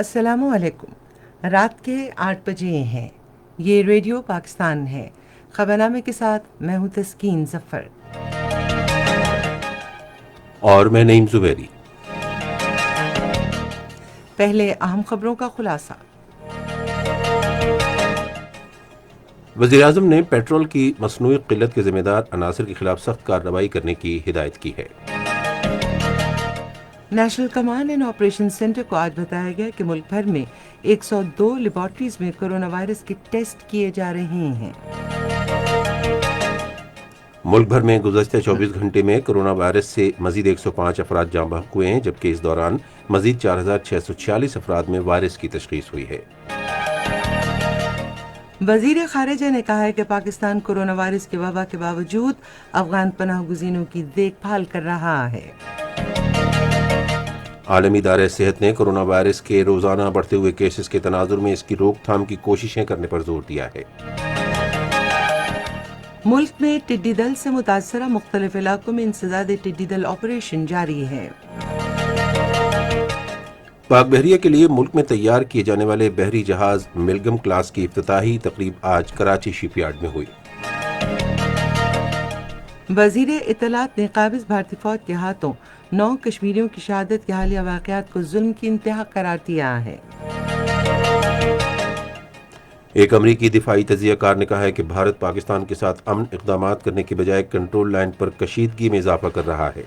السلام علیکم۔ رات کے 8 بجے ہیں۔ یہ ریڈیو پاکستان ہے۔ خبرنامے کے ساتھ میں ہوں تسکین ظفر۔ اور میں نعیم زبیری۔ پہلے اہم خبروں کا خلاصہ۔ وزیراعظم نے پیٹرول کی مصنوعی قلت کے ذمہ دار عناصر کے خلاف سخت کارروائی کرنے کی ہدایت کی ہے۔ National command and operation centre کو آج بتایا گیا کہ ملک بھر میں 102 لیبارٹریز میں کورونا وائرس کے ٹیسٹ کیے جا رہے ہیں۔ ملک بھر میں گزشتہ 24 گھنٹے میں کورونا وائرس سے مزید 105 افراد جاں بحق ہوئے ہیں، جبکہ اس دوران مزید 4646 افراد میں وائرس کی تشخیص ہوئی ہے۔ وزیر خارجہ نے کہا ہے کہ پاکستان کورونا وائرس کے وبا کے باوجود افغان پناہ گزینوں کی دیکھ بھال کر رہا ہے۔ عالمی ادارہ صحت نے کورونا وائرس کے روزانہ بڑھتے ہوئے کیسز کے تناظر میں اس کی روک تھام کی کوششیں کرنے پر زور دیا ہے۔ ملک میں ٹڈی دل سے متاثرہ مختلف علاقوں میں انسداد ٹڈی دل آپریشن جاری ہے۔ پاک بحریہ کے لیے ملک میں تیار کیے جانے والے بحری جہاز ملگم کلاس کی افتتاحی تقریب آج کراچی شپ یارڈ میں ہوئی۔ وزیر اطلاعات نے قابض بھارتی فوج کے ہاتھوں 9 کشمیریوں کی شہادت کے حالیہ واقعات کو ظلم کی انتہا قرار دیا ہے۔ ایک امریکی دفاعی تجزیہ کار نے کہا ہے کہ بھارت پاکستان کے ساتھ امن اقدامات کرنے کے بجائے کنٹرول لائن پر کشیدگی میں اضافہ کر رہا ہے۔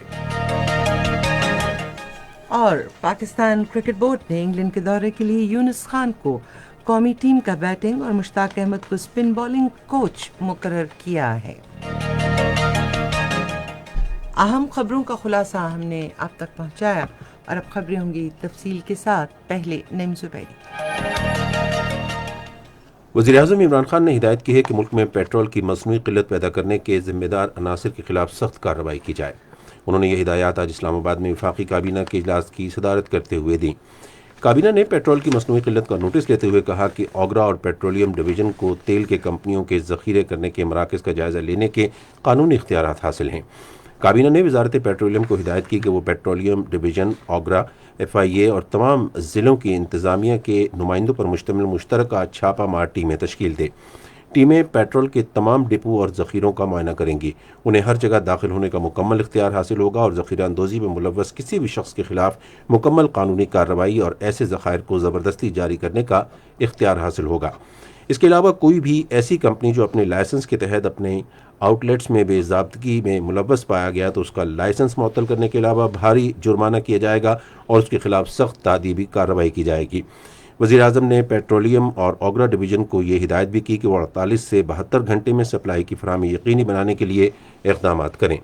اور پاکستان کرکٹ بورڈ نے انگلینڈ کے دورے کے لیے یونس خان کو قومی ٹیم کا بیٹنگ اور مشتاق احمد کو سپن بالنگ کوچ مقرر کیا ہے۔ اہم خبروں کا خلاصہ ہم نے آپ تک پہنچایا، اور اب خبریں ہوں گی تفصیل کے ساتھ۔ پہلے نعیم زبیری۔ وزیراعظم عمران خان نے ہدایت کی ہے کہ ملک میں پیٹرول کی مصنوعی قلت پیدا کرنے کے ذمہ دار عناصر کے خلاف سخت کارروائی کی جائے۔ انہوں نے یہ ہدایات آج اسلام آباد میں وفاقی کابینہ کے اجلاس کی صدارت کرتے ہوئے دیں۔ کابینہ نے پیٹرول کی مصنوعی قلت کا نوٹس لیتے ہوئے کہا کہ اوگرا اور پیٹرولیم ڈویژن کو تیل کے کمپنیوں کے ذخیرے کرنے کے مراکز کا جائزہ لینے کے قانونی اختیارات حاصل ہیں۔ کابینہ نے وزارت پیٹرولیم کو ہدایت کی کہ وہ پیٹرولیم ڈویژن، اوگرا، FIA اور تمام ضلعوں کی انتظامیہ کے نمائندوں پر مشتمل مشترکہ چھاپہ مار ٹیمیں تشکیل دے۔ ٹیمیں پیٹرول کے تمام ڈپو اور ذخیروں کا معائنہ کریں گی۔ انہیں ہر جگہ داخل ہونے کا مکمل اختیار حاصل ہوگا اور ذخیرہ اندوزی میں ملوث کسی بھی شخص کے خلاف مکمل قانونی کارروائی اور ایسے ذخائر کو زبردستی جاری کرنے کا اختیار حاصل ہوگا۔ اس کے علاوہ کوئی بھی ایسی کمپنی جو اپنے لائسنس کے تحت اپنے آؤٹ لیٹس میں بے ضابطگی میں ملوث پایا گیا تو اس کا لائسنس معطل کرنے کے علاوہ بھاری جرمانہ کیا جائے گا اور اس کے خلاف سخت تادیبی کارروائی کی جائے گی۔ وزیر اعظم نے پیٹرولیم اور اوگرا ڈویژن کو یہ ہدایت بھی کی کہ وہ 48 سے 72 گھنٹے میں سپلائی کی فراہمی یقینی بنانے کے لیے اقدامات کریں۔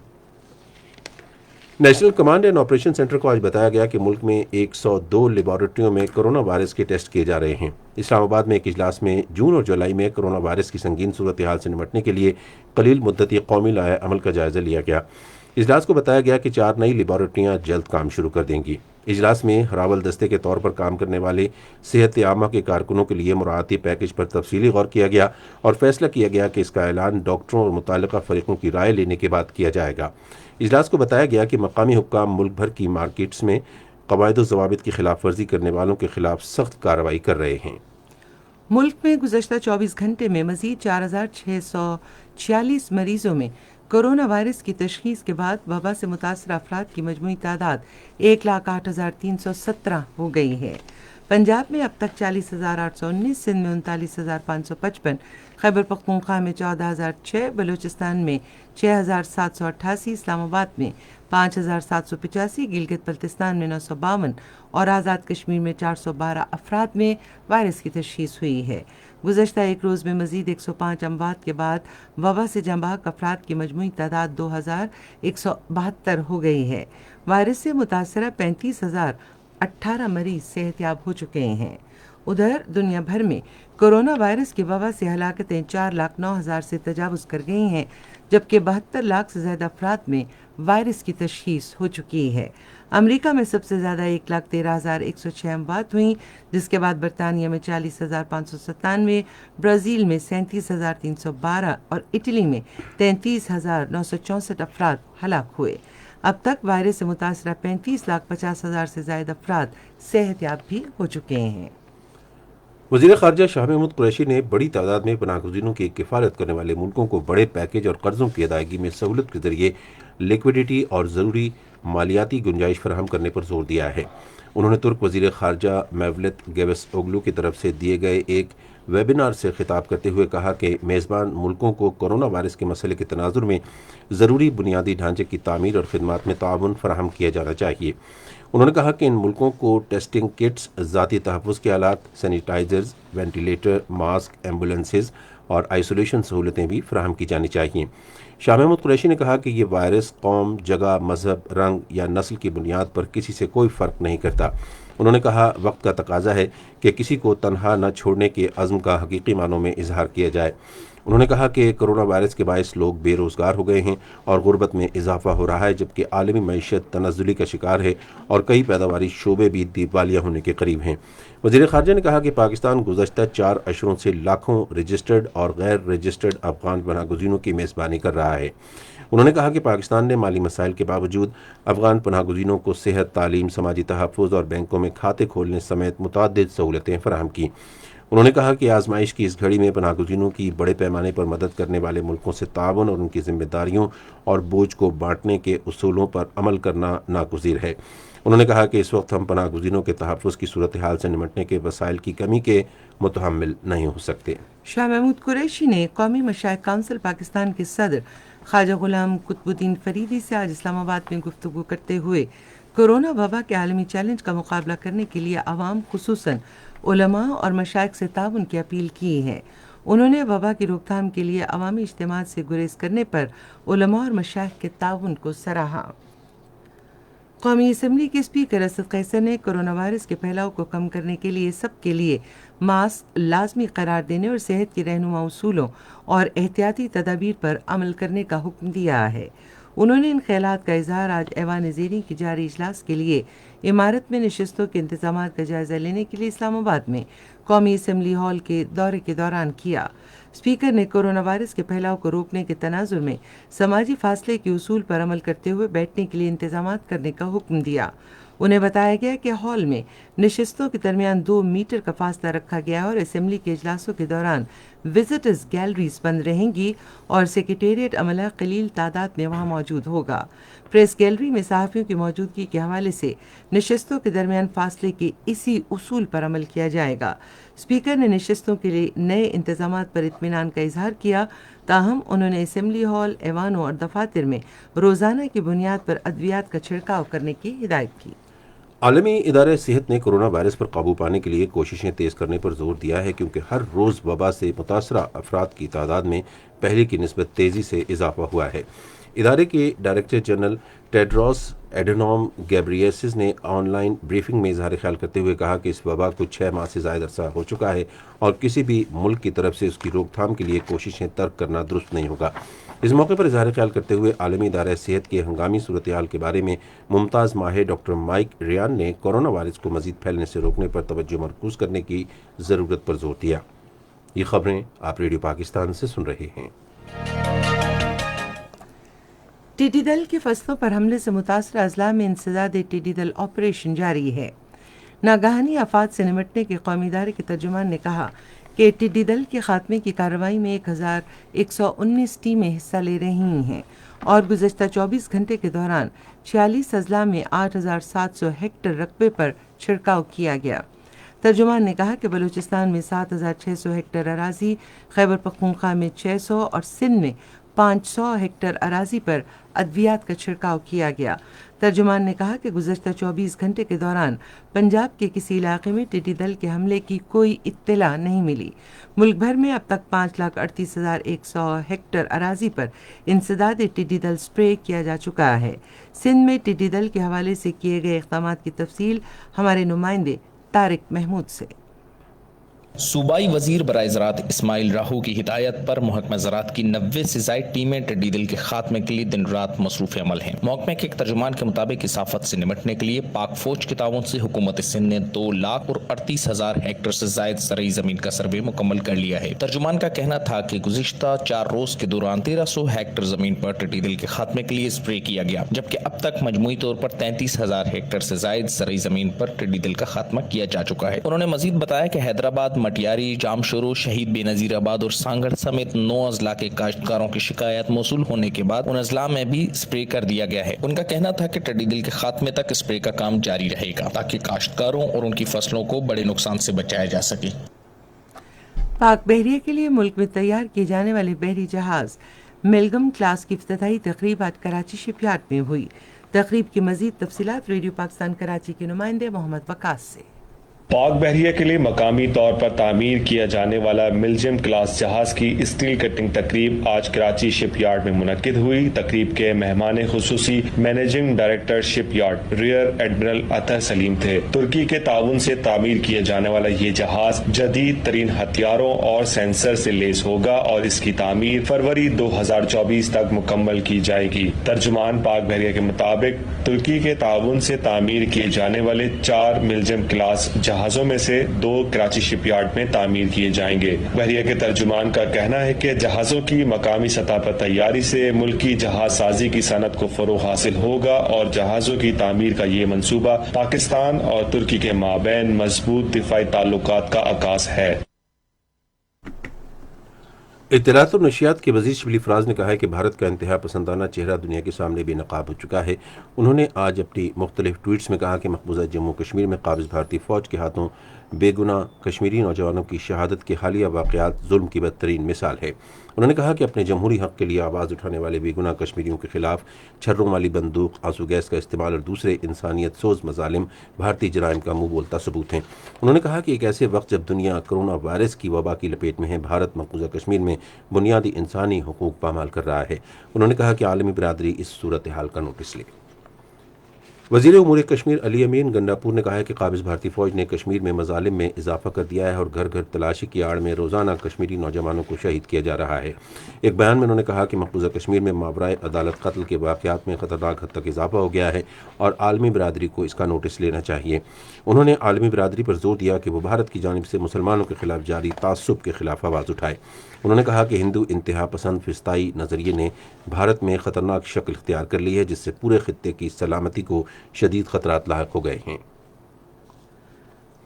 National command and operation centre کو آج بتایا گیا کہ ملک میں 102 لیبارٹریوں میں کورونا وائرس کے ٹیسٹ کیے جا رہے ہیں۔ اسلام آباد میں ایک اجلاس میں جون اور جولائی میں کورونا وائرس کی سنگین صورتحال سے نمٹنے کے لیے قلیل مدتی قومی لائحہ عمل کا جائزہ لیا گیا۔ اجلاس کو بتایا گیا کہ 4 نئی لیبارٹریاں جلد کام شروع کر دیں گی۔ اجلاس میں ہراول دستے کے طور پر کام کرنے والے صحت عامہ کے کارکنوں کے لیے مراعاتی پیکج پر تفصیلی غور کیا گیا اور فیصلہ کیا گیا کہ اس کا اعلان ڈاکٹروں اور متعلقہ فریقوں کی رائے لینے کے بعد کیا جائے گا۔ اجلاس کو بتایا گیا کہ مقامی حکام ملک بھر کی مارکیٹس میں قواعد و ضوابط کی خلاف ورزی کرنے والوں کے خلاف سخت کارروائی کر رہے ہیں۔ ملک میں گزشتہ 24 گھنٹے میں مزید 4646 مریضوں میں کورونا وائرس کی تشخیص کے بعد وبا سے متاثرہ افراد کی مجموعی تعداد 1,08,317 ہو گئی ہے۔ پنجاب میں اب تک 40,819، سندھ میں 39,555، خیبر پختونخوا میں 14,006، بلوچستان میں 6,788، اسلام آباد میں 5,785، گلگت بلتستان میں 952 اور آزاد کشمیر میں 412 افراد میں وائرس کی تشخیص ہوئی ہے۔ گزشتہ ایک روز میں مزید 105 اموات کے بعد وبا سے جاں بحق افراد کی مجموعی تعداد 2,172 ہو گئی ہے۔ وائرس سے متاثرہ 35,018 مریض صحت یاب ہو چکے ہیں۔ ادھر دنیا بھر میں کورونا وائرس کی وبا سے ہلاکتیں 4,09,000 سے تجاوز کر گئی ہیں، جبکہ 72 لاکھ سے زیادہ افراد میں وائرس کی تشخیص ہو چکی ہے۔ امریکہ میں سب سے زیادہ 1,13,106 اموات ہوئیں، جس کے بعد برطانیہ میں 40,597، برازیل میں 37,312 اور اٹلی میں 33,964 افراد ہلاک ہوئے۔ اب تک وائرس سے متاثرہ 35,50,000 سے زائد افراد صحت یاب بھی ہو چکے ہیں۔ وزیر خارجہ شاہ محمود قریشی نے بڑی تعداد میں پناہ گزینوں کی کفالت کرنے والے ملکوں کو بڑے پیکیج اور قرضوں کی ادائیگی میں سہولت کے ذریعے لیکوڈیٹی اور ضروری مالیاتی گنجائش فراہم کرنے پر زور دیا ہے۔ انہوں نے ترک وزیر خارجہ میولت گیوس اوگلو کی طرف سے دیے گئے ایک ویبینار سے خطاب کرتے ہوئے کہا کہ میزبان ملکوں کو کورونا وائرس کے مسئلے کے تناظر میں ضروری بنیادی ڈھانچے کی تعمیر اور خدمات میں تعاون فراہم کیا جانا چاہیے۔ انہوں نے کہا کہ ان ملکوں کو ٹیسٹنگ کٹس، ذاتی تحفظ کے آلات، سینیٹائزرز، وینٹیلیٹر، ماسک، ایمبولینسز اور آئسولیشن سہولتیں بھی فراہم کی جانی چاہیے۔ شاہ محمود قریشی نے کہا کہ یہ وائرس قوم، جگہ، مذہب، رنگ یا نسل کی بنیاد پر کسی سے کوئی فرق نہیں کرتا۔ انہوں نے کہا وقت کا تقاضا ہے کہ کسی کو تنہا نہ چھوڑنے کے عزم کا حقیقی معنوں میں اظہار کیا جائے۔ انہوں نے کہا کہ کرونا وائرس کے باعث لوگ بے روزگار ہو گئے ہیں اور غربت میں اضافہ ہو رہا ہے، جبکہ عالمی معیشت تنزلی کا شکار ہے اور کئی پیداواری شعبے بھی دیوالیہ ہونے کے قریب ہیں۔ وزیر خارجہ نے کہا کہ پاکستان گزشتہ 4 اشروں سے لاکھوں رجسٹرڈ اور غیر رجسٹرڈ افغان پناہ گزینوں کی میزبانی کر رہا ہے۔ انہوں نے کہا کہ پاکستان نے مالی مسائل کے باوجود افغان پناہ گزینوں کو صحت، تعلیم، سماجی تحفظ اور بینکوں میں کھاتے کھولنے سمیت متعدد سہولتیں فراہم کی۔ انہوں نے کہا کہ آزمائش کی اس گھڑی میں پناہ گزینوں کی بڑے پیمانے پر مدد کرنے والے ملکوں سے تعاون اور ان کی ذمہ داریوں اور بوجھ کو بانٹنے کے اصولوں پر عمل کرنا ناگزیر ہے۔ انہوں نے کہا کہ اس وقت ہم پناہ گزینوں کے تحفظ کی صورتحال سے نمٹنے کے وسائل کی کمی کے متحمل نہیں ہو سکتے۔ شاہ محمود قریشی نے قومی مشائخ کونسل پاکستان کے صدر خواجہ غلام قطب الدین فریدی سے آج اسلام آباد میں گفتگو کرتے ہوئے کورونا وبا کے عالمی چیلنج کا مقابلہ کرنے کے لیے عوام، خصوصاً علماء اور مشائخ سے تعاون کی اپیل کی ہے۔ انہوں نے وبا کی روک تھام کے لیے عوامی اجتماعات سے گریز کرنے پر علماء اور مشائخ کے تعاون کو سراہا۔ قومی اسمبلی کے اسپیکر اسد قیصر نے کورونا وائرس کے پھیلاؤ کو کم کرنے کے لیے سب کے لیے ماسک لازمی قرار دینے اور صحت کی رہنما اصولوں اور احتیاطی تدابیر پر عمل کرنے کا حکم دیا ہے۔ انہوں نے ان خیالات کا اظہار آج ایوان زیریں کی جاری اجلاس کے لیے عمارت میں نشستوں کے انتظامات کا جائزہ لینے کے لیے اسلام آباد میں قومی اسمبلی ہال کے دورے کے دوران کیا۔ اسپیکر نے کورونا وائرس کے پھیلاؤ کو روکنے کے تناظر میں سماجی فاصلے کے اصول پر عمل کرتے ہوئے بیٹھنے کے لیے انتظامات کرنے کا حکم دیا۔ انہیں بتایا گیا کہ ہال میں نشستوں کے درمیان 2 میٹر کا فاصلہ رکھا گیا اور اسمبلی کے اجلاسوں کے دوران وزٹرز گیلریز بند رہیں گی اور سیکریٹریٹ عملہ قلیل تعداد میں وہاں موجود ہوگا۔ پریس گیلری میں صحافیوں کی موجودگی کے حوالے سے نشستوں کے درمیان فاصلے کے اسی اصول پر عمل کیا جائے گا۔ اسپیکر نے نشستوں کے لیے نئے انتظامات پر اطمینان کا اظہار کیا، تاہم انہوں نے اسمبلی ہال، ایوانوں اور دفاتر میں روزانہ کی بنیاد پر ادویات کا چھڑکاؤ کرنے کی ہدایت کی۔ عالمی ادارہ صحت نے کورونا وائرس پر قابو پانے کے لیے کوششیں تیز کرنے پر زور دیا ہے، کیونکہ ہر روز وبا سے متاثرہ افراد کی تعداد میں پہلے کی نسبت تیزی سے اضافہ ہوا ہے۔ ادارے کے ڈائریکٹر جنرل ٹیڈروس ایڈھنوم گیبریسس نے آن لائن بریفنگ میں اظہار خیال کرتے ہوئے کہا کہ اس وبا کو 6 ماہ سے زائد عرصہ ہو چکا ہے اور کسی بھی ملک کی طرف سے اس کی روک تھام کے لیے کوششیں ترک کرنا درست نہیں ہوگا۔ اس موقع پر اظہار خیال کرتے ہوئے عالمی ادارہ صحت کی ہنگامی صورتحال کے بارے میں ممتاز ماہر ڈاکٹر مائک ریان نے کورونا وائرس کو مزید پھیلنے سے روکنے پر توجہ مرکوز کرنے کی ضرورت پر زور دیا۔ یہ خبریں آپ ریڈیو پاکستان سے سن رہے ہیں۔ ٹڈی دل کے فصلوں پر حملے سے متاثرہ اضلاع میں انسداد ٹڈی دل آپریشن جاری ہے۔ ناگہانی آفات سے نمٹنے کے قومی ادارے کے ترجمان نے کہا کہ ٹڈی دل کے خاتمے کی کارروائی میں 1119 ٹیمیں حصہ لے رہی ہیں اور گزشتہ 24 گھنٹے کے دوران 46 اضلاع میں 8700 ہیکٹر رقبے پر چھڑکاؤ کیا گیا۔ ترجمان نے کہا کہ بلوچستان میں 7600 ہیکٹر اراضی، خیبر پختونخوا میں 600 اور سندھ میں 500 ہیکٹر اراضی پر ادویات کا چھڑکاؤ کیا گیا۔ ترجمان نے کہا کہ گزشتہ 24 گھنٹے کے دوران پنجاب کے کسی علاقے میں ٹڈی دل کے حملے کی کوئی اطلاع نہیں ملی۔ ملک بھر میں اب تک 5,38,100 ہیکٹر اراضی پر انسداد ٹڈی دل سپرے کیا جا چکا ہے۔ سندھ میں ٹڈی دل کے حوالے سے کیے گئے اقدامات کی تفصیل ہمارے نمائندے طارق محمود سے۔ صوبائی وزیر برائے زراعت اسماعیل راہو کی ہدایت پر محکمہ زراعت کی 90 سے زائد ٹیمیں ٹڈی دل کے خاتمے کے لیے دن رات مصروف عمل ہیں۔ محکمہ کے ایک ترجمان کے مطابق اس آفت سے نمٹنے کے لیے پاک فوج کے تعاون سے حکومت سندھ نے 2,38,000 ہیکٹر سے زائد زرعی زمین کا سروے مکمل کر لیا ہے۔ ترجمان کا کہنا تھا کہ گزشتہ 4 روز کے دوران 1300 ہیکٹر زمین پر ٹڈی دل کے خاتمے کے لیے اسپرے کیا گیا، جبکہ اب تک مجموعی طور پر 33,000 ہیکٹر سے زائد زرعی زمین پر ٹڈی دل کا خاتمہ کیا جا چکا ہے۔ انہوں نے مزید بتایا کہ حیدرآباد، مٹیاری، جام شورو، شہید بے نظیر آباد اور سانگڑ سمیت 9 اضلاع کے کاشتکاروں کی شکایات موصول ہونے کے بعد ان اضلاع میں بھی اسپرے کر دیا گیا ہے۔ ان کا کہنا تھا کہ ٹڈی دل کے خاتمے تک اسپرے کا کام جاری رہے گا تاکہ کاشتکاروں اور ان کی فصلوں کو بڑے نقصان سے بچایا جا سکے۔ پاک بحریہ کے لیے ملک میں تیار کیے جانے والے بحری جہاز ملگم کلاس کی افتتاحی تقریب آج کراچی شپ یارڈ میں ہوئی۔ تقریب کی مزید تفصیلات ریڈیو پاکستان کراچی کے نمائندے محمد وقاص سے۔ پاک بحریہ کے لیے مقامی طور پر تعمیر کیا جانے والا ملجم کلاس جہاز کی اسٹیل کٹنگ تقریب آج کراچی شپ یارڈ میں منعقد ہوئی۔ تقریب کے مہمان خصوصی مینیجنگ ڈائریکٹر شپ یارڈ ریئر ایڈمرل اطہر سلیم تھے۔ ترکی کے تعاون سے تعمیر کیا جانے والا یہ جہاز جدید ترین ہتھیاروں اور سینسر سے لیس ہوگا اور اس کی تعمیر فروری 2024 تک مکمل کی جائے گی۔ ترجمان پاک بحریہ کے مطابق ترکی کے تعاون سے تعمیر کیے جانے والے 4 ملجم کلاس جہازوں میں سے 2 کراچی شپ یارڈ میں تعمیر کیے جائیں گے۔ بحریہ کے ترجمان کا کہنا ہے کہ جہازوں کی مقامی سطح پر تیاری سے ملکی جہاز سازی کی صنعت کو فروغ حاصل ہوگا اور جہازوں کی تعمیر کا یہ منصوبہ پاکستان اور ترکی کے مابین مضبوط دفاعی تعلقات کا عکاس ہے۔ اطلاعات اور نشریات کے وزیر شبلی فراز نے کہا ہے کہ بھارت کا انتہا پسندانہ چہرہ دنیا کے سامنے بے نقاب ہو چکا ہے۔ انہوں نے آج اپنی مختلف ٹویٹس میں کہا کہ مقبوضہ جموں کشمیر میں قابض بھارتی فوج کے ہاتھوں بے گناہ کشمیری نوجوانوں کی شہادت کے حالیہ واقعات ظلم کی بدترین مثال ہے۔ انہوں نے کہا کہ اپنے جمہوری حق کے لیے آواز اٹھانے والے بے گناہ کشمیریوں کے خلاف چھروں والی بندوق، آنسو گیس کا استعمال اور دوسرے انسانیت سوز مظالم بھارتی جرائم کا منہ بولتا ثبوت ہیں۔ انہوں نے کہا کہ ایک ایسے وقت جب دنیا کرونا وائرس کی وبا کی لپیٹ میں ہے، بھارت مقبوضہ کشمیر میں بنیادی انسانی حقوق پامال کر رہا ہے۔ انہوں نے کہا کہ عالمی برادری اس صورتحال کا نوٹس لے۔ وزیر امور کشمیر علی امین گنڈاپور نے کہا ہے کہ قابض بھارتی فوج نے کشمیر میں مظالم میں اضافہ کر دیا ہے اور گھر گھر تلاشی کی آڑ میں روزانہ کشمیری نوجوانوں کو شہید کیا جا رہا ہے۔ ایک بیان میں انہوں نے کہا کہ مقبوضہ کشمیر میں ماورائے عدالت قتل کے واقعات میں خطرناک حد تک اضافہ ہو گیا ہے اور عالمی برادری کو اس کا نوٹس لینا چاہیے۔ انہوں نے عالمی برادری پر زور دیا کہ وہ بھارت کی جانب سے مسلمانوں کے خلاف جاری تعصب کے خلاف آواز اٹھائے۔ انہوں نے کہا کہ ہندو انتہا پسند فسطائی نظریے نے بھارت میں خطرناک شکل اختیار کر لی ہے، جس سے پورے خطے کی سلامتی کو شدید خطرات لاحق ہو گئے ہیں۔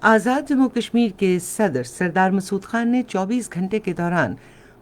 آزاد جموں کشمیر کے صدر سردار مسعود خان نے 24 گھنٹے کے دوران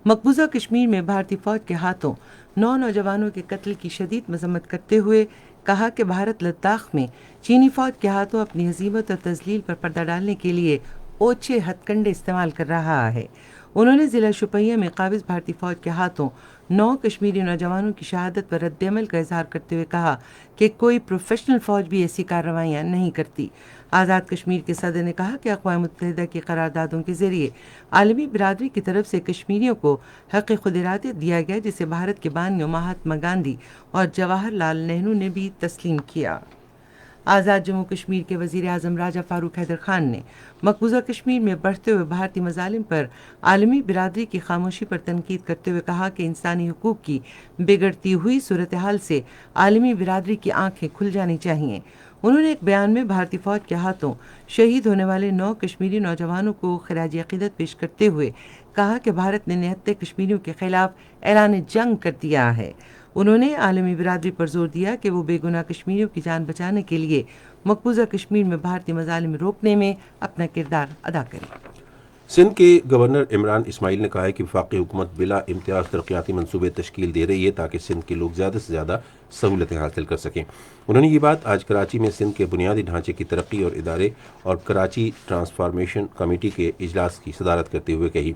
مقبوضہ کشمیر میں بھارتی فوج کے ہاتھوں 9 نوجوانوں کے قتل کی شدید مذمت کرتے ہوئے کہا کہ بھارت لداخ میں چینی فوج کے ہاتھوں اپنی ہزیمت اور تذلیل پر پردہ ڈالنے کے لیے اوچھے ہتھ کنڈے استعمال کر رہا ہے۔ انہوں نے ضلع شوپیاں میں قابض بھارتی فوج کے ہاتھوں 9 کشمیری نوجوانوں کی شہادت پر رد عمل کا اظہار کرتے ہوئے کہا کہ کوئی پروفیشنل فوج بھی ایسی کارروائیاں نہیں کرتی۔ آزاد کشمیر کے صدر نے کہا کہ اقوام متحدہ کی قراردادوں کے ذریعے عالمی برادری کی طرف سے کشمیریوں کو حق خود ارادیت دیا گیا، جسے بھارت کے بانیوں مہاتما گاندھی اور جواہر لال نہرو نے بھی تسلیم کیا۔ آزاد جموں کشمیر کے وزیر اعظم راجہ فاروق حیدر خان نے مقبوضہ کشمیر میں بڑھتے ہوئے بھارتی مظالم پر عالمی برادری کی خاموشی پر تنقید کرتے ہوئے کہا کہ انسانی حقوق کی بگڑتی ہوئی صورتحال سے عالمی برادری کی آنکھیں کھل جانی چاہیے۔ انہوں نے ایک بیان میں بھارتی فوج کے ہاتھوں شہید ہونے والے 9 کشمیری نوجوانوں کو خراج عقیدت پیش کرتے ہوئے کہا کہ بھارت نے نہتے کشمیریوں کے خلاف اعلان جنگ کر دیا ہے۔ انہوں نے عالمی برادری پر زور دیا کہ وہ بے گناہ کشمیریوں کی جان بچانے کے لیے مقبوضہ کشمیر میں بھارتی مظالم روکنے میں اپنا کردار ادا کرے۔ سندھ کے گورنر عمران اسماعیل نے کہا ہے کہ وفاقی حکومت بلا امتیاز ترقیاتی منصوبے تشکیل دے رہی ہے تاکہ سندھ کے لوگ زیادہ سے زیادہ سہولتیں حاصل کر سکیں۔ انہوں نے یہ بات آج کراچی میں سندھ کے بنیادی ڈھانچے کی ترقی اور ادارے اور کراچی ٹرانسفارمیشن کمیٹی کے اجلاس کی صدارت کرتے ہوئے کہی۔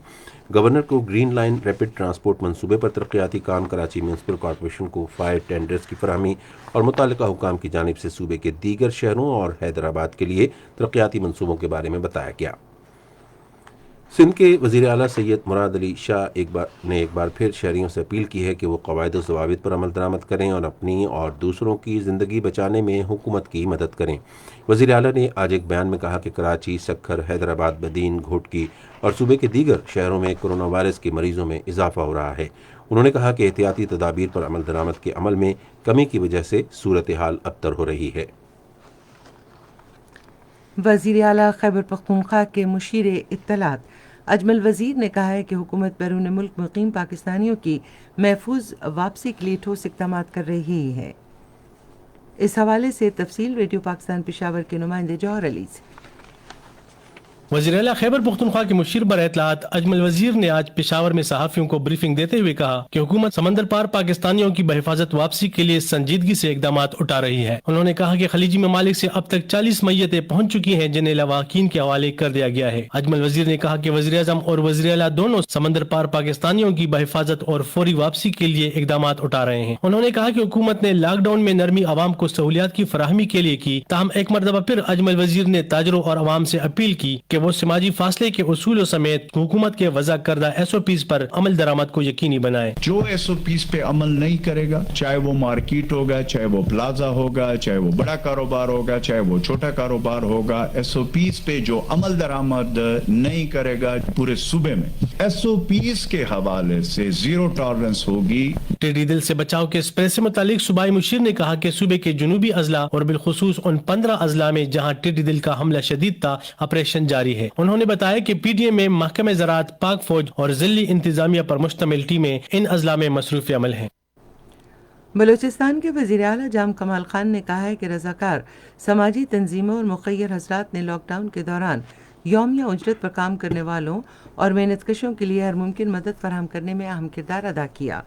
گورنر کو گرین لائن ریپڈ ٹرانسپورٹ منصوبے پر ترقیاتی کام، کراچی میونسپل کارپوریشن کو فائر ٹینڈرز کی فراہمی اور متعلقہ حکام کی جانب سے صوبے کے دیگر شہروں اور حیدرآباد کے لیے ترقیاتی منصوبوں کے بارے میں بتایا گیا۔ سندھ کے وزیر اعلیٰ سید مراد علی شاہ ایک بار پھر شہریوں سے اپیل کی ہے کہ وہ قواعد و ضوابط پر عمل درآمد کریں اور اپنی اور دوسروں کی زندگی بچانے میں حکومت کی مدد کریں۔ وزیر اعلیٰ نے آج ایک بیان میں کہا کہ کراچی، سکھر، حیدرآباد، بدین، گھوٹکی اور صوبے کے دیگر شہروں میں کورونا وائرس کے مریضوں میں اضافہ ہو رہا ہے۔ انہوں نے کہا کہ احتیاطی تدابیر پر عمل درآمد کے عمل میں کمی کی وجہ سے صورتحال ابتر ہو رہی ہے۔ وزیر اعلیٰ خیبر پختونخوا کے مشیر اطلاعات اجمل وزیر نے کہا ہے کہ حکومت بیرون ملک مقیم پاکستانیوں کی محفوظ واپسی کے لیے ٹھوس اقدامات کر رہی ہے۔ اس حوالے سے تفصیل ریڈیو پاکستان پشاور کے نمائندے جوہر علی سے۔ وزیر اعلیٰ خیبر پختونخوا کے مشیر بر اطلاعات اجمل وزیر نے آج پشاور میں صحافیوں کو بریفنگ دیتے ہوئے کہا کہ حکومت سمندر پار پاکستانیوں کی بحفاظت واپسی کے لیے سنجیدگی سے اقدامات اٹھا رہی ہے۔ انہوں نے کہا کہ خلیجی ممالک سے اب تک 40 میتیں پہنچ چکی ہیں جنہیں لواحقین کے حوالے کر دیا گیا ہے۔ اجمل وزیر نے کہا کہ وزیر اعظم اور وزیر اعلیٰ دونوں سمندر پار پاکستانیوں کی بحفاظت اور فوری واپسی کے لیے اقدامات اٹھا رہے ہیں۔ انہوں نے کہا کہ حکومت نے لاک ڈاؤن میں نرمی عوام کو سہولیات کی فراہمی کے لیے کی، تاہم ایک مرتبہ پھر اجمل وزیر نے تاجروں اور عوام سے اپیل کی کہ وہ سماجی فاصلے کے اصولوں سمیت حکومت کے وضع کردہ SOPs پر عمل درآمد کو یقینی بنائے۔ جو SOPs پہ عمل نہیں کرے گا، چاہے وہ مارکیٹ ہوگا، چاہے وہ پلازا ہوگا، چاہے وہ بڑا کاروبار ہوگا، چاہے وہ چھوٹا کاروبار ہوگا، SOPs پہ جو عمل درآمد نہیں کرے گا پورے صوبے میں SOPs کے حوالے سے زیرو ٹالرنس ہوگی۔ ٹڈی دل سے بچاؤ کے اسپرے سے متعلق صوبائی مشیر نے کہا کہ صوبے کے جنوبی اضلاع اور بالخصوص ان 15 اضلاع میں جہاں ٹڈی دل کا حملہ شدید تھا آپریشن جاری ہے۔ انہوں نے بتایا کہ PDM میں محکمہ زراعت، پاک فوج اور ضلعی انتظامیہ پر مشتمل ٹیمیں ان اضلاع میں مصروف عمل ہیں۔ بلوچستان کے وزیر اعلیٰ جام کمال خان نے کہا ہے کہ رضاکار سماجی تنظیموں اور مخیر حضرات نے لاک ڈاؤن کے دوران یومیہ اجرت پر کام کرنے والوں اور محنت کشوں کے لیے ہر ممکن مدد فراہم کرنے میں اہم کردار ادا کیا۔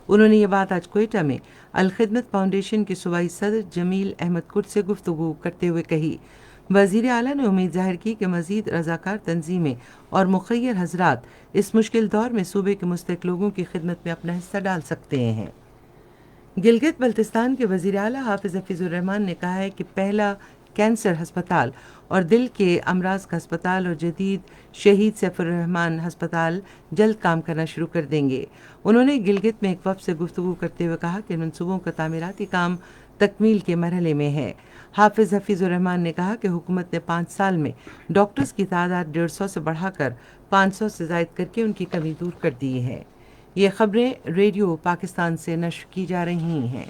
انہوں نے یہ بات آج کوئٹہ میں الخدمت فاؤنڈیشن کے صوبائی صدر جمیل احمد کرد سے گفتگو کرتے ہوئے کہی۔ وزیر اعلیٰ نے امید ظاہر کی کہ مزید رضاکار تنظیمیں اور مخیر حضرات اس مشکل دور میں صوبے کے مستحق لوگوں کی خدمت میں اپنا حصہ ڈال سکتے ہیں۔ گلگت بلتستان کے وزیر اعلیٰ حافظ حفیظ الرحمان نے کہا ہے کہ پہلا کینسر ہسپتال اور دل کے امراض کا ہسپتال اور جدید شہید سیف الرحمان ہسپتال جلد کام کرنا شروع کر دیں گے۔ انہوں نے گلگت میں ایک وفد سے گفتگو کرتے ہوئے کہا کہ منصوبوں کا تعمیراتی کام تکمیل کے مرحلے میں ہے۔ حافظ حفیظ الرحمان نے کہا کہ حکومت نے 5 سال میں ڈاکٹرز کی تعداد 150 سے بڑھا کر 500 سے زائد کر کے ان کی کمی دور کر دی ہے۔ یہ خبریں ریڈیو پاکستان سے نشر کی جا رہی ہیں۔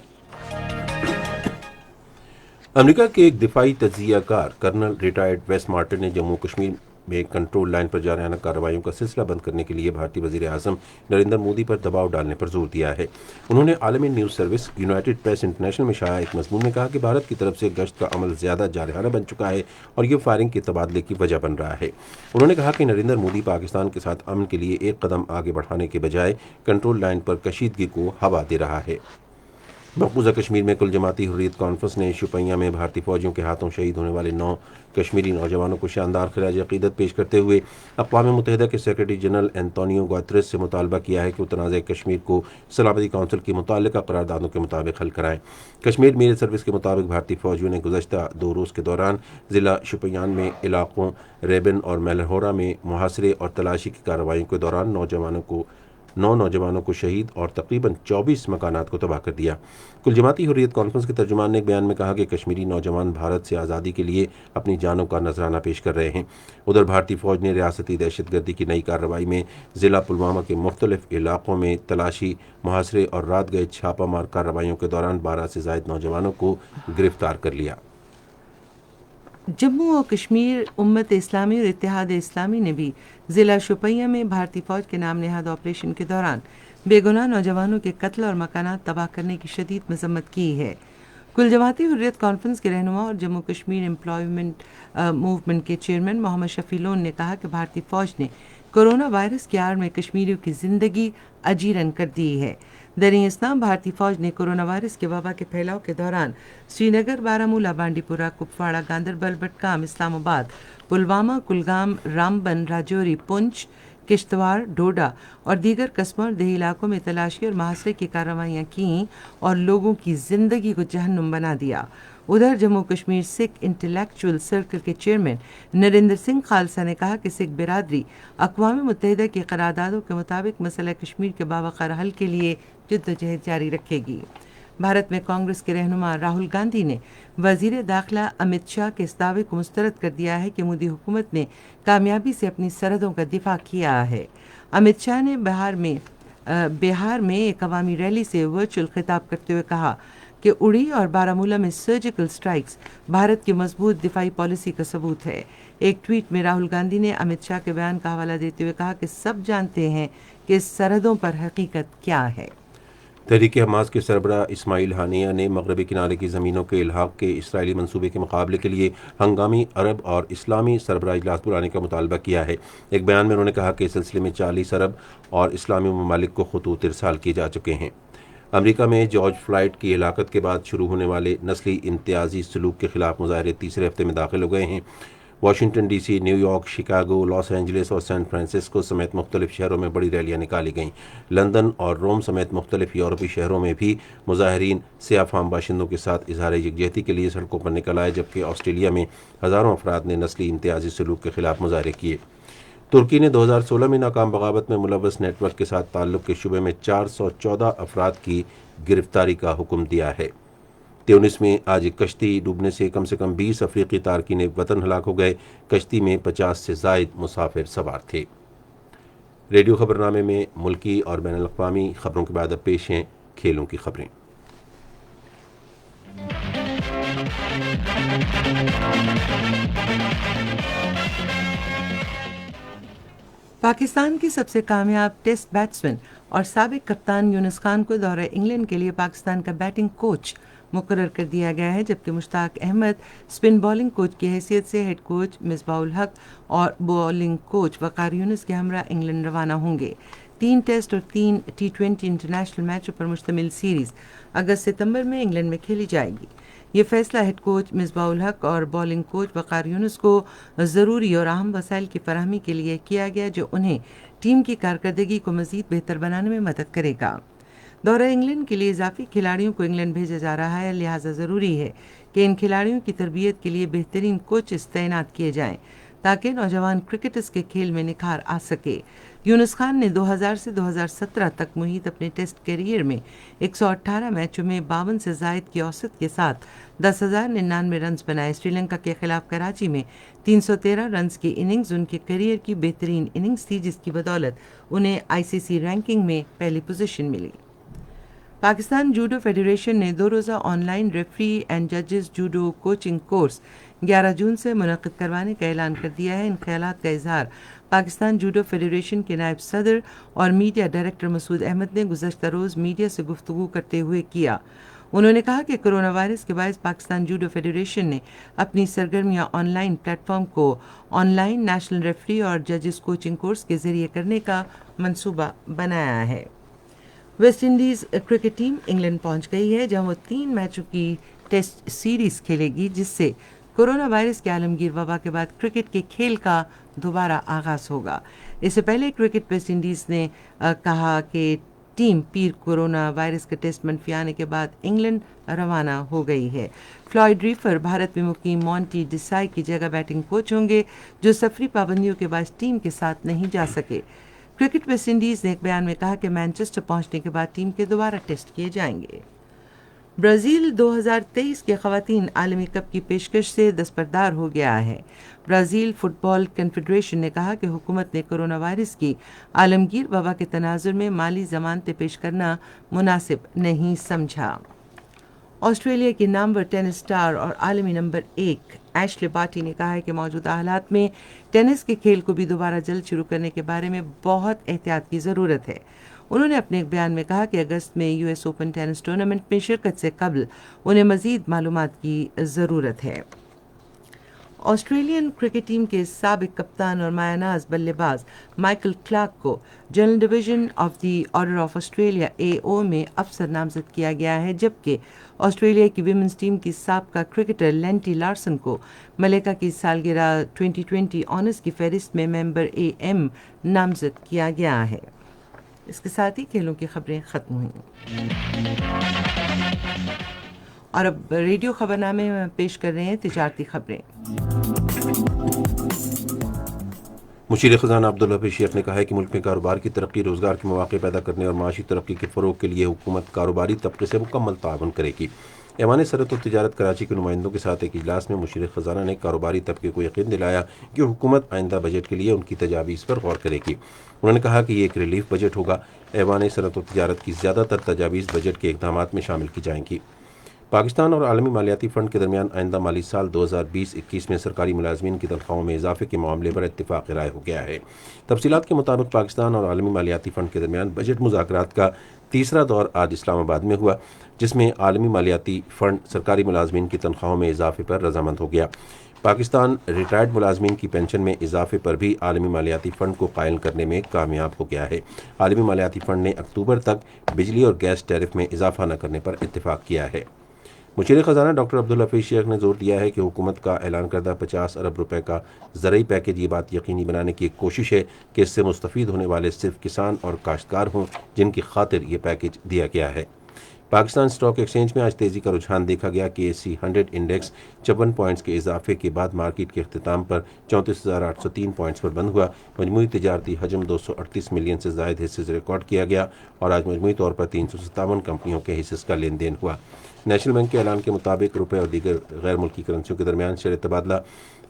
امریکہ کے ایک دفاعی تجزیہ کار کرنل ریٹائرڈ ویس مارٹن نے جموں کشمیر میں کنٹرول لائن پر جارحانہ کارروائیوں کا سلسلہ بند کرنے کے لیے بھارتی وزیر اعظم نریندر مودی پر دباؤ ڈالنے پر زور دیا ہے۔ انہوں نے عالمی news service United press international میں شائع ایک مضمون میں کہا کہ بھارت کی طرف سے گشت کا عمل زیادہ جارحانہ بن چکا ہے اور یہ فائرنگ کے تبادلے کی وجہ بن رہا ہے۔ انہوں نے کہا کہ نریندر مودی پاکستان کے ساتھ امن کے لیے ایک قدم آگے بڑھانے کے بجائے کنٹرول لائن پر کشیدگی کو ہوا دے رہا ہے۔ مقبوضہ کشمیر میں کل جماعتی حریت کانفرنس نے شوپیاں میں بھارتی فوجیوں کے ہاتھوں شہید ہونے والے 9 کشمیری نوجوانوں کو شاندار خراج عقیدت پیش کرتے ہوئے اقوام متحدہ کے سیکرٹری جنرل اینٹونیو گوتریس سے مطالبہ کیا ہے کہ وہ تنازع کشمیر کو سلامتی کونسل کی متعلقہ قراردادوں کے مطابق حل کرائیں۔ کشمیر میل سروس کے مطابق بھارتی فوجیوں نے گزشتہ 2 روز کے دوران ضلع شوپیان میں علاقوں ریبن اور میلہورا میں محاصرے اور تلاشی کی کارروائیوں کے دوران 9 نوجوانوں کو شہید اور تقریباً 24 مکانات کو تباہ کر دیا۔ کل جماعتی حریت کانفرنس کے ترجمان نے ایک بیان میں کہا کہ کشمیری نوجوان بھارت سے آزادی کے لیے اپنی جانوں کا نذرانہ پیش کر رہے ہیں۔ ادھر بھارتی فوج نے ریاستی دہشت گردی کی نئی کارروائی میں ضلع پلوامہ کے مختلف علاقوں میں تلاشی، محاصرے اور رات گئے چھاپہ مار کارروائیوں کے دوران 12 سے زائد نوجوانوں کو گرفتار کر لیا۔ جموں و کشمیر امت اسلامی اور اتحاد اسلامی نے بھی ضلع شوپیاں میں بھارتی فوج کے نام نہاد آپریشن کے دوران بے گناہ نوجوانوں کے قتل اور مکانات تباہ کرنے کی شدید مذمت کی ہے۔ کل جماعتی حریت کانفرنس کے رہنما اور جموں کشمیر امپلائمنٹ موومنٹ کے چیئرمین محمد شفیع لون نے کہا کہ بھارتی فوج نے کورونا وائرس کی آڑ میں کشمیریوں کی زندگی اجیرن کر دی ہے۔ دریں اسلام بھارتی فوج نے کورونا وائرس کے وبا کے پھیلاؤ کے دوران سری نگر، بارہمولہ، بانڈی پورہ، کپواڑہ، گاندربل، بٹکام، اسلام آباد، پلوامہ، کلگام، رامبن، راجوری، پنچ، کشتواڑ، ڈوڈا اور دیگر قصبوں اور دیہی علاقوں میں تلاشی اور محاصرے کی کارروائیاں کیں اور لوگوں کی زندگی کو جہنم بنا دیا۔ ادھر جموں کشمیر سکھ انٹلیکچوئل سرکل کے چیئرمین نریندر سنگھ خالصہ نے کہا کہ سکھ برادری اقوام متحدہ کی قراردادوں کے مطابق مسئلہ کشمیر کے باوقار حل کے لیے جدوجہد جاری رکھے گی۔ بھارت میں کانگریس کے رہنما راہل گاندھی نے وزیر داخلہ امت شاہ کے اس دعوے کو مسترد کر دیا ہے کہ مودی حکومت نے کامیابی سے اپنی سرحدوں کا دفاع کیا ہے۔ امت شاہ نے بہار میں ایک عوامی ریلی سے ورچوئل خطاب کرتے ہوئے کہا کہ اڑی اور بارامولہ میں سرجیکل سٹرائکس بھارت کی مضبوط دفاعی پالیسی کا ثبوت ہے۔ ایک ٹویٹ میں راہل گاندھی نے امت شاہ کے بیان کا حوالہ دیتے ہوئے کہا کہ سب جانتے ہیں کہ سرحدوں پر حقیقت کیا ہے۔ تحریک حماس کے سربراہ اسماعیل ہانیہ نے مغربی کنارے کی زمینوں کے الحاق کے اسرائیلی منصوبے کے مقابلے کے لیے ہنگامی عرب اور اسلامی سربراہ اجلاس بلانے کا مطالبہ کیا ہے۔ ایک بیان میں انہوں نے کہا کہ اس سلسلے میں 40 عرب اور اسلامی ممالک کو خطوط ارسال کیے جا چکے ہیں۔ امریکہ میں جارج فلائیڈ کی ہلاکت کے بعد شروع ہونے والے نسلی امتیازی سلوک کے خلاف مظاہرے تیسرے ہفتے میں داخل ہو گئے ہیں۔ Washington D C, New York, Chicago, Los Angeles اور سین فرانسسکو سمیت مختلف شہروں میں بڑی ریلیاں نکالی گئیں۔ لندن اور روم سمیت مختلف یورپی شہروں میں بھی مظاہرین سیاہ فام باشندوں کے ساتھ اظہار یکجہتی کے لیے سڑکوں پر نکل آئے، جبکہ آسٹریلیا میں ہزاروں افراد نے نسلی امتیازی سلوک کے خلاف مظاہرے کیے۔ ترکی نے 2016 میں ناکام بغاوت میں ملوث نیٹ ورک کے ساتھ تعلق کے شبے میں 414 افراد کی گرفتاری کا حکم دیا ہے۔ تیونس میں آج ایک کشتی ڈوبنے سے کم 20 افریقی تارکین وطن ہلاک ہو گئے۔ کشتی میں 50 سے زائد مسافر سوار تھے۔ ریڈیو خبرنامے میں ملکی اور بین الاقوامی خبروں کے بعد اب پیش ہیں کھیلوں کی خبریں۔ پاکستان کی سب سے کامیاب ٹیسٹ بیٹسمین اور سابق کپتان یونس خان کو دورہ انگلینڈ کے لیے پاکستان کا بیٹنگ کوچ مقرر کر دیا گیا ہے، جبکہ مشتاق احمد اسپن بالنگ کوچ کی حیثیت سے ہیڈ کوچ مصباح الحق اور بالنگ کوچ وقار یونس کے ہمراہ انگلینڈ روانہ ہوں گے۔ 3 ٹیسٹ اور 3 T20 انٹرنیشنل میچوں پر مشتمل سیریز اگست-ستمبر میں انگلینڈ میں کھیلی جائے گی۔ یہ فیصلہ ہیڈ کوچ مصباح الحق اور بالنگ کوچ وقار یونس کو ضروری اور اہم وسائل کی فراہمی کے لیے کیا گیا، جو انہیں ٹیم کی کارکردگی کو مزید بہتر بنانے میں مدد کرے گا۔ دورہ انگلینڈ کے لیے اضافی کھلاڑیوں کو انگلینڈ بھیجا جا رہا ہے، لہٰذا ضروری ہے کہ ان کھلاڑیوں کی تربیت کے لیے بہترین کوچز تعینات کیے جائیں تاکہ نوجوان کرکٹرز کے کھیل میں نکھار آ سکے۔ یونس خان نے 2000 سے 2017 تک محیط اپنے ٹیسٹ کیریئر میں 118 میچوں میں 52 سے زائد کی اوسط کے ساتھ 10,099 رنز بنائے۔ سری لنکا کے خلاف کراچی میں 313 رنز کی اننگز ان کے کیریئر کی بہترین اننگز تھی، جس کی بدولت انہیں ICC رینکنگ میں پہلی پوزیشن ملی۔ پاکستان جوڈو فیڈریشن نے 2 روزہ آن لائن ریفری اینڈ ججز جوڈو کوچنگ کورس 11 جون سے منعقد کروانے کا اعلان کر دیا ہے۔ ان خیالات کا اظہار پاکستان جوڈو فیڈریشن کے نائب صدر اور میڈیا ڈائریکٹر مسعود احمد نے گزشتہ روز میڈیا سے گفتگو کرتے ہوئے کیا۔ انہوں نے کہا کہ کرونا وائرس کے باعث پاکستان جوڈو فیڈریشن نے اپنی سرگرمیاں آن لائن پلیٹ فارم کو آن لائن نیشنل ریفری اور ججز کوچنگ کورس کے ذریعے کرنے کا منصوبہ بنایا ہے۔ West Indies cricket team England پہنچ گئی ہے، جہاں وہ 3 میچوں کی ٹیسٹ سیریز کھیلے گی، جس سے کورونا وائرس کے عالمگیر وبا کے بعد کرکٹ کے کھیل کا دوبارہ آغاز ہوگا۔ اس سے پہلے کرکٹ ویسٹ انڈیز نے کہا کہ ٹیم پیر کورونا وائرس کا ٹیسٹ منفی آنے کے بعد انگلینڈ روانہ ہو گئی ہے۔ فلائیڈ ریفر بھارت میں مقیم مونٹی ڈسائی کی جگہ بیٹنگ کوچ ہوں گے، جو سفری پابندیوں کے باعث ٹیم کے ساتھ نہیں جا سکے۔ کرکٹ ویسٹ انڈیز نے ایک بیان میں کہا کہ مانچسٹر پہنچنے کے بعد ٹیم کے دوبارہ ٹیسٹ کیے جائیں گے۔ برازیل 2023 کے خواتین عالمی کپ کی پیشکش سے دستبردار ہو گیا ہے۔ برازیل فٹ بال کنفیڈریشن نے کہا کہ حکومت نے کورونا وائرس کی عالمگیر وبا کے تناظر میں مالی ضمانتیں پیش کرنا مناسب نہیں سمجھا۔ آسٹریلیا کی نامور ٹینس سٹار اور عالمی نمبر 1 ایشلے بارٹی نے کہا ہے کہ موجودہ حالات میں ٹینس کے کھیل کو بھی دوبارہ جلد شروع کرنے کے بارے میں بہت احتیاط کی ضرورت ہے۔ انہوں نے اپنے ایک بیان میں کہا کہ اگست میں US اوپن ٹینس ٹورنامنٹ میں شرکت سے قبل انہیں مزید معلومات کی ضرورت ہے۔ آسٹریلین کرکٹ ٹیم کے سابق کپتان اور مایہ ناز بلے باز مائیکل کلارک کو general division of the order of Australia AO میں افسر نامزد کیا گیا ہے، جبکہ آسٹریلیا کی ویمنز ٹیم کی سابقہ کرکٹر لینٹی لارسن کو ملیکا کی سالگرہ 2020 آنرز کی فہرست میں ممبر AM نامزد کیا گیا ہے۔ اس کے ساتھ ہی کھیلوں کی خبریں ختم ہوئیں۔ اور اب ریڈیو خبرنامے میں پیش کر رہے ہیں تجارتی خبریں۔ مشیر خزانہ عبدالحفیظ شیخ نے کہا ہے کہ ملک میں کاروبار کی ترقی، روزگار کے مواقع پیدا کرنے اور معاشی ترقی کے فروغ کے لیے حکومت کاروباری طبقے سے مکمل تعاون کرے گی۔ ایوان صنعت و تجارت کراچی کے نمائندوں کے ساتھ ایک اجلاس میں مشیر خزانہ نے کاروباری طبقے کو یقین دلایا کہ حکومت آئندہ بجٹ کے لیے ان کی تجاویز پر غور کرے گی۔ انہوں نے کہا کہ یہ ایک ریلیف بجٹ ہوگا۔ ایوان صنعت و تجارت کی زیادہ تر تجاویز بجٹ کے اقدامات میں شامل کی جائیں گی۔ پاکستان اور عالمی مالیاتی فنڈ کے درمیان آئندہ مالی سال 2020-21 میں سرکاری ملازمین کی تنخواہوں میں اضافے کے معاملے پر اتفاق رائے ہو گیا ہے۔ تفصیلات کے مطابق پاکستان اور عالمی مالیاتی فنڈ کے درمیان بجٹ مذاکرات کا تیسرا دور آج اسلام آباد میں ہوا، جس میں عالمی مالیاتی فنڈ سرکاری ملازمین کی تنخواہوں میں اضافے پر رضامند ہو گیا۔ پاکستان ریٹائرڈ ملازمین کی پینشن میں اضافے پر بھی عالمی مالیاتی فنڈ کو قائل کرنے میں کامیاب ہو گیا ہے۔ عالمی مالیاتی فنڈ نے اکتوبر تک بجلی اور گیس ٹیرف میں اضافہ نہ کرنے پر اتفاق کیا ہے۔ مشیر خزانہ ڈاکٹر عبدالحفیظ شیخ نے زور دیا ہے کہ حکومت کا اعلان کردہ 50 ارب روپے کا زرعی پیکیج یہ بات یقینی بنانے کی ایک کوشش ہے کہ اس سے مستفید ہونے والے صرف کسان اور کاشتکار ہوں جن کی خاطر یہ پیکیج دیا گیا ہے۔ پاکستان اسٹاک ایکسچینج میں آج تیزی کا رجحان دیکھا گیا کہ ASC 100 انڈیکس 54 پوائنٹس کے اضافے کے بعد مارکیٹ کے اختتام پر 34,803 پوائنٹس پر بند ہوا۔ مجموعی تجارتی حجم 238 ملین سے زائد حصص ریکارڈ کیا گیا اور آج مجموعی طور پر 357 کمپنیوں کے حصص کا لین دین ہوا۔ نیشنل بینک کے اعلان کے مطابق روپے اور دیگر غیر ملکی کرنسیوں کے درمیان شرح تبادلہ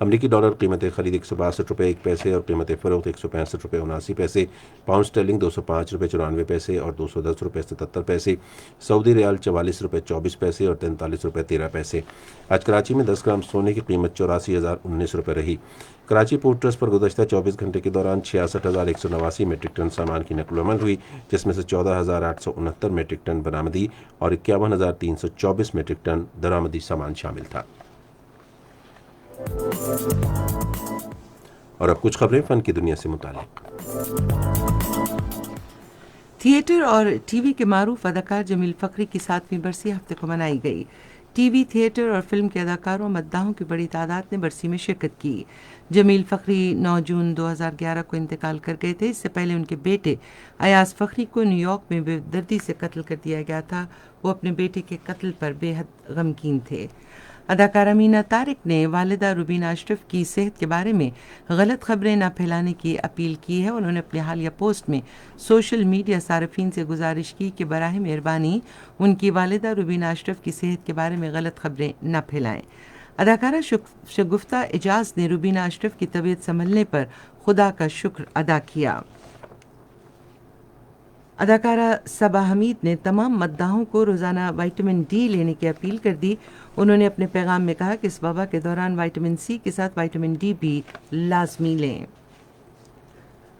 امریکی ڈالر قیمت خرید 162 روپے 1 پیسے اور قیمت فروخت 165 روپے 79 پیسے، پاؤنڈ اسٹرلنگ 205 روپے 94 پیسے اور 210 روپے 77 پیسے، سعودی ریال 44 روپے 24 پیسے اور 43 روپے 13 پیسے۔ آج کراچی میں 10 گرام سونے کی قیمت 84,019 روپے رہی۔ کراچی پورٹ ٹرسٹ پر گزشتہ 24 گھنٹے کے دوران 66,189 میٹرک ٹن سامان کی نقل و حمل ہوئی، جس میں سے 14,869 میٹرک ٹن برآمدی اور 51,324 میٹرک ٹن درآمدی سامان شامل تھا۔ اور اب کچھ خبریں فن کی دنیا سے متعلق۔ تھیٹر اور ٹی وی کے معروف اداکار جمیل فخری کی 7ویں برسی ہفتے کو منائی گئی۔ ٹی وی، تھیٹر اور فلم کے اداکاروں مداحوں کی بڑی تعداد نے برسی میں شرکت کی۔ جمیل فخری 9 جون 2011 کو انتقال کر گئے تھے۔ اس سے پہلے ان کے بیٹے ایاز فخری کو نیو یارک میں بے دردی سے قتل کر دیا گیا تھا۔ وہ اپنے بیٹے کے قتل پر بے حد غمگین تھے۔ اداکارہ مینا طارق نے والدہ روبینہ اشرف کی صحت کے بارے میں غلط خبریں نہ پھیلانے کی اپیل کی ہے۔ انہوں نے اپنے حالیہ پوسٹ میں سوشل میڈیا صارفین سے گزارش کی کہ براہ مہربانی ان کی والدہ روبینہ اشرف کی صحت کے بارے میں غلط خبریں نہ پھیلائیں۔ اداکارہ شگفتہ اعجاز نے روبینہ اشرف کی طبیعت سنبھلنے پر خدا کا شکر ادا کیا۔ اداکارہ صبا حمید نے تمام مداحوں کو روزانہ وٹامن ڈی لینے کی اپیل کر دی۔ انہوں نے اپنے پیغام میں کہا کہ اس وبا کے دوران وٹامن سی کے ساتھ وٹامن ڈی بھی لازمی لیں۔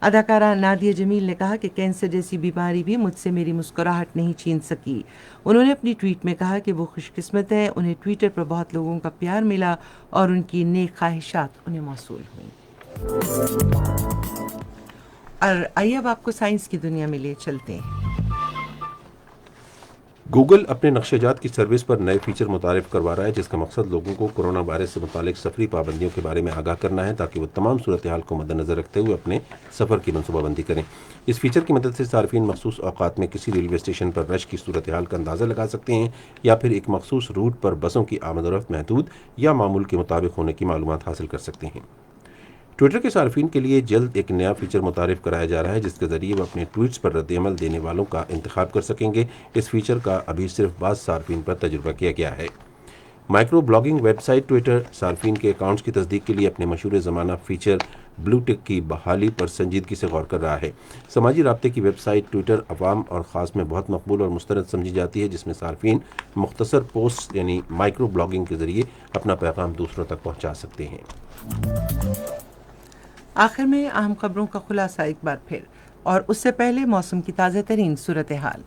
اداکارہ نادیہ جمیل نے کہا کہ کینسر جیسی بیماری بھی مجھ سے میری مسکراہٹ نہیں چھین سکی۔ انہوں نے اپنی ٹویٹ میں کہا کہ وہ خوش قسمت ہے، انہیں ٹویٹر پر بہت لوگوں کا پیار ملا اور ان کی نیک خواہشات انہیں موصول ہوئیں۔ اور آئیے اب آپ کو سائنس کی دنیا میں لیے چلتے ہیں۔ گوگل اپنے نقشہ جات کی سروس پر نئے فیچر متعارف کروا رہا ہے، جس کا مقصد لوگوں کو کرونا وائرس سے متعلق سفری پابندیوں کے بارے میں آگاہ کرنا ہے تاکہ وہ تمام صورتحال کو مد نظر رکھتے ہوئے اپنے سفر کی منصوبہ بندی کریں۔ اس فیچر کی مدد سے صارفین مخصوص اوقات میں کسی ریلوے اسٹیشن پر رش کی صورتحال کا اندازہ لگا سکتے ہیں یا پھر ایک مخصوص روٹ پر بسوں کی آمد و رفت محدود یا معمول کے مطابق ہونے کی معلومات حاصل کر سکتے ہیں۔ ٹویٹر کے صارفین کے لیے جلد ایک نیا فیچر متعارف کرایا جا رہا ہے، جس کے ذریعے وہ اپنے ٹویٹس پر رد عمل دینے والوں کا انتخاب کر سکیں گے۔ اس فیچر کا ابھی صرف بعض صارفین پر تجربہ کیا گیا ہے۔ Microblogging website Twitter صارفین کے اکاؤنٹس کی تصدیق کے لیے اپنے مشہور زمانہ فیچر بلو ٹک کی بحالی پر سنجیدگی سے غور کر رہا ہے۔ سماجی رابطے کی ویب سائٹ ٹویٹر عوام اور خاص میں بہت مقبول اور مستند سمجھی جاتی ہے، جس میں صارفین مختصر پوسٹ یعنی مائکرو بلاگنگ کے ذریعے اپنا پیغام دوسروں تک پہنچا سکتے ہیں۔ آخر میں اہم خبروں کا خلاصہ ایک بار پھر، اور اس سے پہلے موسم کی تازہ ترین صورتحال۔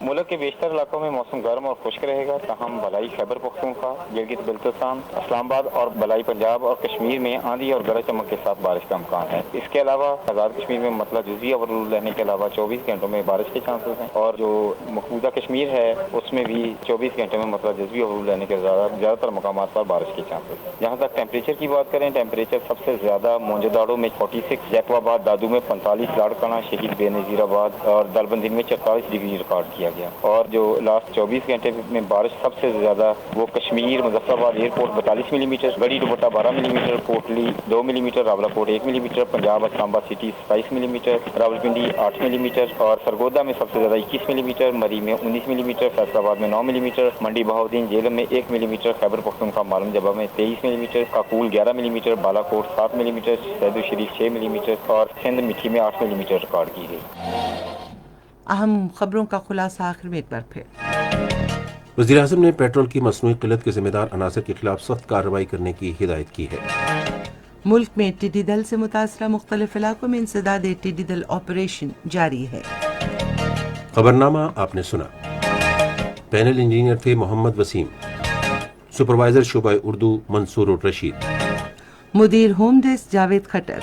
ملک کے بیشتر علاقوں میں موسم گرم اور خشک رہے گا، تاہم بلائی خیبر پختونخوا، گلگت بلتستان، اسلام آباد اور بلائی پنجاب اور کشمیر میں آندھی اور گرج چمک کے ساتھ بارش کا امکان ہے۔ اس کے علاوہ آزاد کشمیر میں مطلع جزوی اوورول رہنے کے علاوہ 24 گھنٹوں میں بارش کے چانسز ہیں، اور جو مقبوضہ کشمیر ہے اس میں بھی 24 گھنٹوں میں مطلع جزوی اوورول رہنے کے زیادہ تر مقامات پر بارش کے چانسز ہیں۔ جہاں تک ٹیمپریچر کی بات کریں، ٹیمپریچر سب سے زیادہ موجوداڑو میں 46، جیکو آباد دادو میں 45، لاڑکانہ شہید بے نظیر آباد اور دلبندین میں 44 ڈگری ریکارڈ کیا گیا، اور جو لاسٹ 24 گھنٹے میں بارش سب سے زیادہ وہ کشمیر مظفر آباد ایئرپورٹ 42 ملی میٹر، گڑھی دوپٹہ 12 ملی میٹر، کوٹلی 2 ملی میٹر، راولاکوٹ 1 ملی میٹر، پنجاب اسلام آباد سٹی 27 ملی میٹر، راولپنڈی 8 ملی میٹر اور سرگودا میں سب سے زیادہ 21 ملی میٹر، مری میں 19 ملی میٹر، فیصل آباد میں 9 ملی میٹر، منڈی بہاؤدین جیلم میں 1 ملی میٹر، خیبر پختونخوا معلوم جبہ میں 23 ملی میٹر، کاکول 11 ملی میٹر، بالاکوٹ 7 ملی میٹر، سید الشریف 6 ملی میٹر اور سندھ مٹھی میں 8 ملی میٹر ریکارڈ کی گئی۔ اہم خبروں کا خلاصہ آخر میں ایک بار پھر۔ وزیر اعظم نے پیٹرول کی مصنوعی قلت کے ذمہ دار عناصر کے خلاف سخت کارروائی کرنے کی ہدایت کی ہے۔ ملک میں ٹڈی دل سے متاثرہ مختلف علاقوں میں انسداد ٹڈی دل آپریشن جاری ہے۔ خبرنامہ آپ نے سنا۔ پینل انجینئر تھے محمد وسیم، سپروائزر شعبہ اردو منصور الرشید، مدیر ہوم ڈیسک جاوید کھٹر،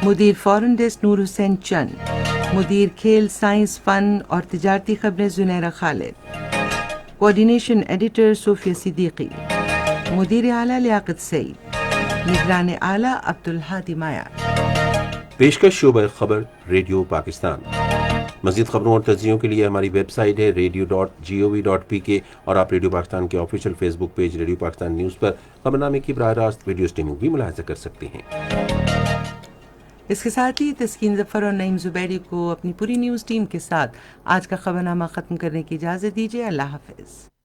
مدیر فورن ڈیسک نور حسین چند، مدیر کھیل سائنس فن اور تجارتی خبریں زنیرہ خالد، کوارڈینیشن ایڈیٹر صوفیہ صدیقی، مدیر اعلیٰ لیاقت سعید، نگران اعلیٰ عبدالہادی مایار۔ پیشکش شعبہ خبر ریڈیو پاکستان۔ مزید خبروں اور تجزیوں کے لیے ہماری ویب سائٹ ہے radio.gov.pk اور آپ ریڈیو پاکستان کے آفیشیل فیس بک پیج ریڈیو پاکستان نیوز پر خبرنامے کی براہ راست ویڈیو اسٹریمنگ بھی ملاحظہ کر سکتے ہیں۔ اس کے ساتھ ہی تسکین ظفر اور نعیم زبیری کو اپنی پوری نیوز ٹیم کے ساتھ آج کا خبرنامہ ختم کرنے کی اجازت دیجیے۔ اللہ حافظ۔